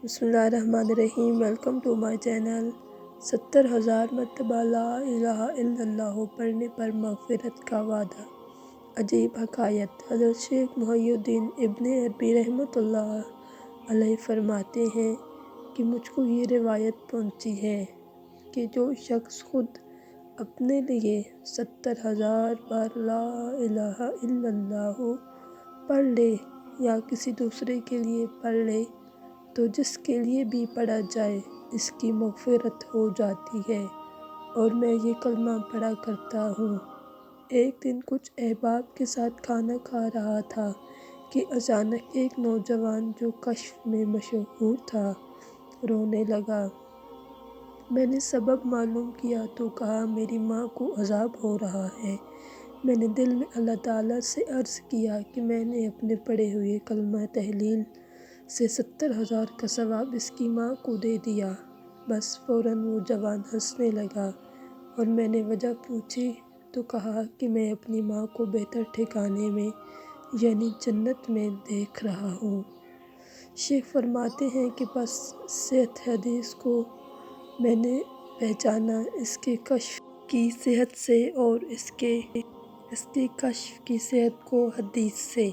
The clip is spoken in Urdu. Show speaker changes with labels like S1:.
S1: بسم اللہ الرحمن الرحیم۔ Welcome to my channel. 70,000 مرتبہ لا الہ الا اللہ پڑھنے پر مغفرت کا وعدہ۔ عجیب حکایت۔ حضرت شیخ محی الدین ابن عربی رحمۃ اللہ علیہ فرماتے ہیں کہ مجھ کو یہ روایت پہنچی ہے کہ جو شخص خود اپنے لیے 70,000 بار لا الہ الا اللہ پڑھ لے یا کسی دوسرے کے لیے پڑھ لے تو جس کے لیے بھی پڑھا جائے اس کی مغفرت ہو جاتی ہے۔ اور میں یہ کلمہ پڑھا کرتا ہوں۔ ایک دن کچھ احباب کے ساتھ کھانا کھا رہا تھا کہ اچانک ایک نوجوان جو کشف میں مشہور تھا رونے لگا۔ میں نے سبب معلوم کیا تو کہا میری ماں کو عذاب ہو رہا ہے۔ میں نے دل میں اللہ تعالیٰ سے عرض کیا کہ میں نے اپنے پڑھے ہوئے کلمہ تحلیل سے 70,000 کا ثواب اس کی ماں کو دے دیا۔ بس فوراً وہ جوان ہنسنے لگا اور میں نے وجہ پوچھی تو کہا کہ میں اپنی ماں کو بہتر ٹھکانے میں یعنی جنت میں دیکھ رہا ہوں۔ شیخ فرماتے ہیں کہ بس صحت حدیث کو میں نے پہچانا اس کے کشف کی صحت سے اور اس کے کشف کی صحت کو حدیث سے۔